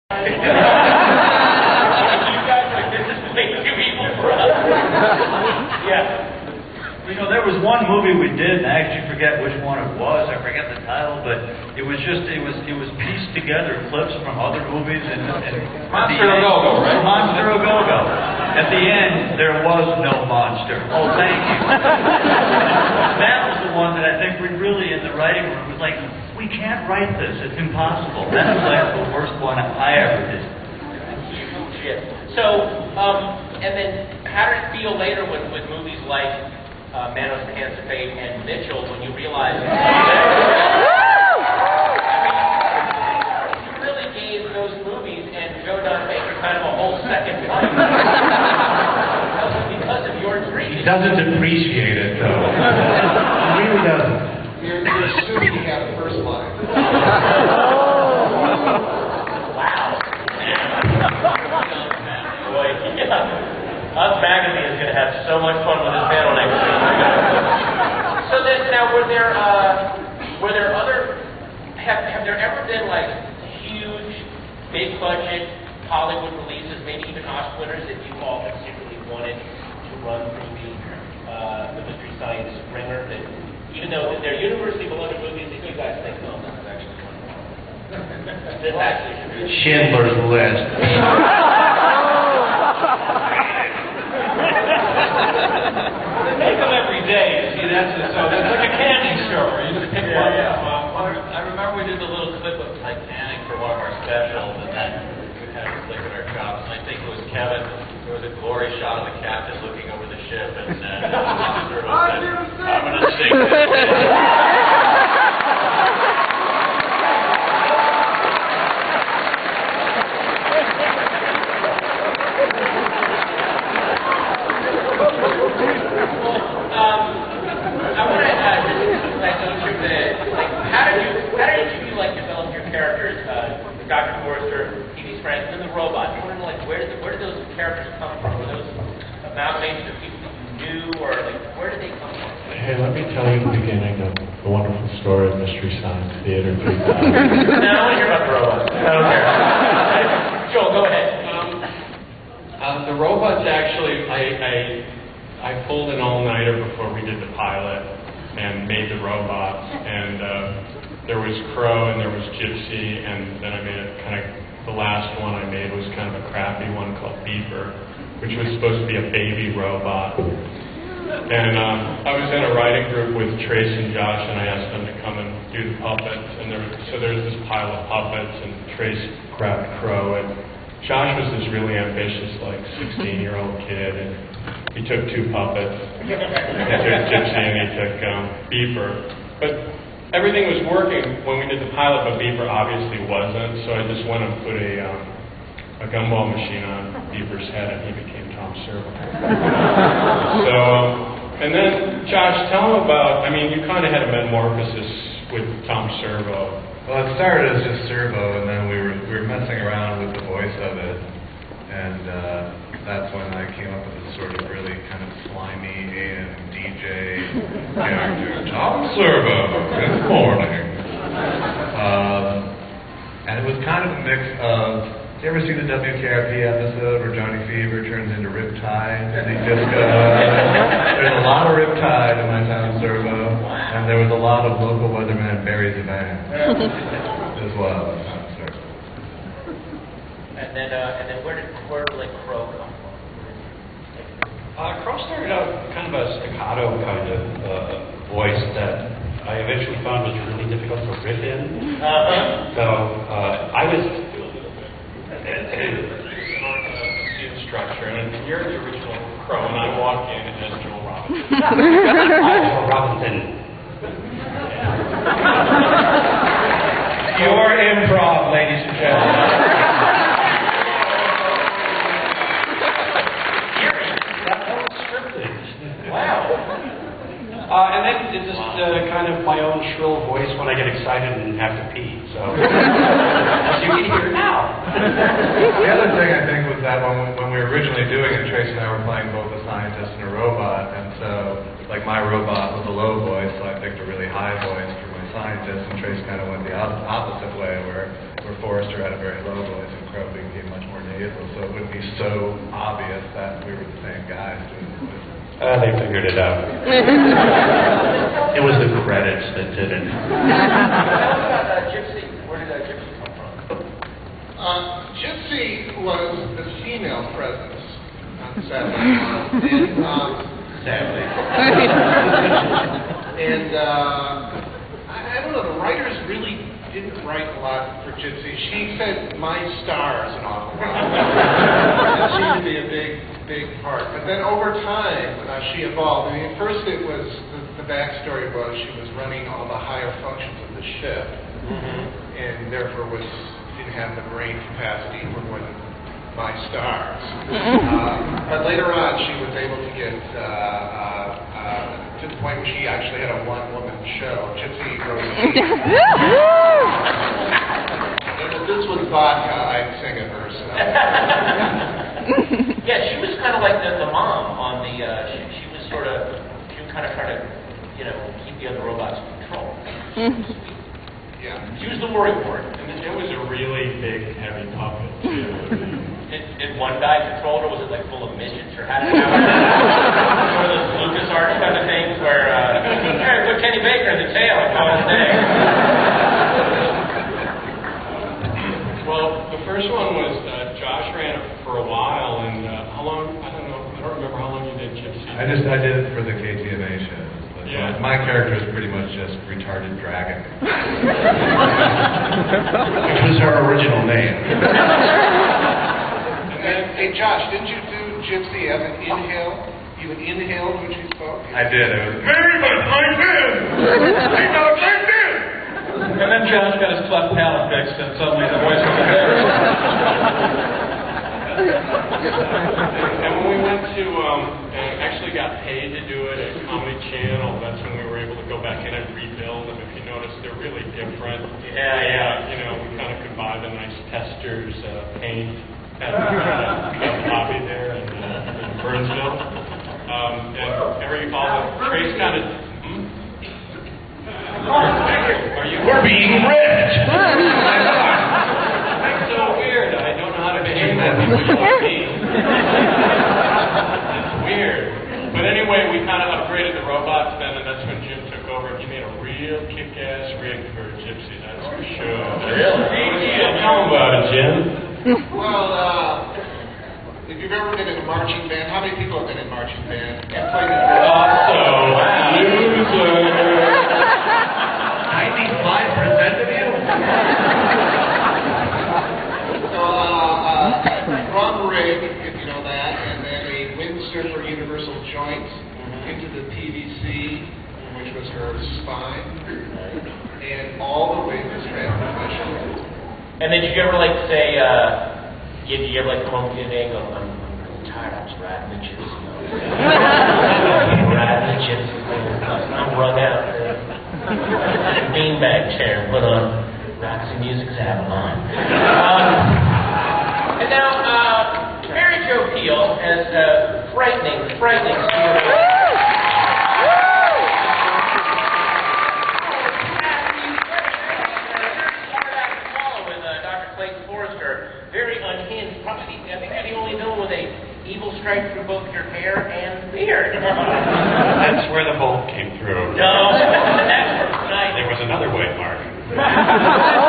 You guys like this is way too evil for us. Yeah. You know, there was one movie we did, and I actually forget which one it was. I forget the title, but it was pieced together clips from other movies and Monster a Go-Go, right? Monster a Go-Go. At the end, there was no monster. Oh, thank you. That was the one that I think we really in the writing room was like, we can't write this. It's impossible. That was like the worst one I ever did. Shit. So, and then how did it feel later with movies like Man of Hands of Fate and Mitchell when you realized you really gave those movies and Joe Don Baker kind of a whole second life because of your dream. He doesn't appreciate it, though. He really doesn't. You're assuming he had a first line. Wow. Boy, yeah. Us Magazine is going to have so much fun with this panel next week. So then, now, were there other, have there ever been like huge, big budget Hollywood releases, maybe even Oscar winners that you all have secretly wanted to run through the Mystery Science ringer that, even though they're universally beloved movies, that you guys think, no, this is actually fun. This actually should be Schindler's List. They make them every day. See, that's like a candy store. You just pick one. I remember we did the little clip of Titanic for one of our specials, and then we had to flick at our chops. And I think it was Kevin. There was a glory shot of the captain looking over the ship, and the monster said, "I'm going to sing this." I want to just like each of how did you like develop your characters, Dr. Forrester, T.V. Frank, and then the robot? I want to know like where did those characters come from? Were those amalgamations of people that you knew, or like where did they come from? Hey, let me tell you the beginning of the wonderful story of Mystery Science Theater 3000. No, I want to hear about the robots. I don't care. Joel, go ahead. The robots actually, I pulled an all-nighter before we did the pilot and made the robots, and there was Crow and there was Gypsy, and then I made the last one I made was kind of a crappy one called Beaver, which was supposed to be a baby robot. And I was in a writing group with Trace and Josh, and I asked them to come and do the puppets, and there's this pile of puppets, and Trace grabbed Crow, and Josh was this really ambitious, like 16-year-old kid, and he took two puppets. He took Gypsy and he took Beaver. But everything was working when we did the pilot, but Beaver obviously wasn't, so I just went and put a gumball machine on Beaver's head, and he became Tom Servo. So, and then, Josh, tell him about, I mean, you kind of had a metamorphosis with Tom Servo. Well, it started as just Servo, and then we were messing around with the voice of it, and that's when I came up with this sort of really kind of slimy AM DJ character, Tom Servo, good morning. And it was kind of a mix of, do you ever see the WKRP episode where Johnny Fever turns into Riptide? And there's a lot of Riptide in my Tom Servo, and there was a lot of local weatherman Barry Zavan as well. And then where did like Crow come from? Crow started out kind of a staccato kind of voice that I eventually found was really difficult to riff in. So I was scene structure, and you're the original Crow, and I walk in as Joel Robinson. Joel Robinson. Your improv, ladies and gentlemen. And then it's just kind of my own shrill voice when I get excited and have to pee. So, as you can hear now. The other thing I think was that when we were originally doing it, Trace and I were playing both a scientist and a robot, and so like my robot was a low voice, so I picked a really high voice for my scientist, and Trace kind of went the opposite way, where where Forrester had a very low voice and Crow became much more nasal, so it wouldn't be so obvious that we were the same guys doing the voices. They figured it out. It was the credits that did it. How about Gypsy? Where did Gypsy come from? Gypsy was the female presence on Saturday Night Live. Sadly. And I don't know, the writers really didn't write a lot for Gypsy. She said, "My stars" an awful lot. It seemed to be a big part. But then over time, she evolved. I mean, at first it was, the backstory was she was running all the higher functions of the ship, and therefore didn't have the brain capacity for more than "My stars." But later on, she was able to get to the point where she actually had a one-woman show, Gypsy Rose. And if this was vodka, I'd sing it herself. Yeah, she was kind of like the mom on the. She was sort of. She would kind of try to, keep the other robots in control. Yeah. She was the worrywart. And it was a really big, heavy puppet, too. Did one guy control it, or was it like full of midgets, or how did it happen? One of those LucasArts kind of things where, put Kenny Baker in the tail and call it a day. Well, the first one was Josh ran it for a while, and how long? I don't know. I don't remember how long you did Gypsy. I did it for the KTMA shows. But Yeah. my character is pretty much just retarded dragon. Which was her original name. And then, hey Josh, didn't you do Gypsy as an inhale? You inhaled when she spoke? I did. It was very much like this. He talks like this. And then Josh got his cleft palate fixed, and suddenly the voice was there. And when we went to, actually got paid to do it at Comedy Channel, that's when we were able to go back in and rebuild them. If you notice, they're really different. Yeah. We kind of could buy the nice testers paint at the lobby there in Burnsville. And all the trace kind of. We're being ripped! That's so weird. I don't know how to behave with me. It's weird. But anyway, we kind of upgraded the robots then, and that's when Jim took over. He made a real kick-ass rig for Gypsy, that's for sure. Really? Yeah, tell them about it, Jim. Well, if you've ever been in a marching band, how many people have been in marching band? And played in Loser. 95% of you? So, run rig, if you know that, and then a Windsor for universal joints into the PVC, which was her spine, and all the way to transmission. And then did you ever say, did you ever come home from the day and go, I'm really tired, I was riding the gypsy. Riding the gypsy. I'm rung out. Beanbag chair, put on Roxy Music's Avalon. And now, Mary Jo Peel has frightening story. Very unhinged. Probably, I think you're the only villain with a evil stripe through both your hair and beard. That's where the bolt came through. No, that's nice. There was another white mark. Oh!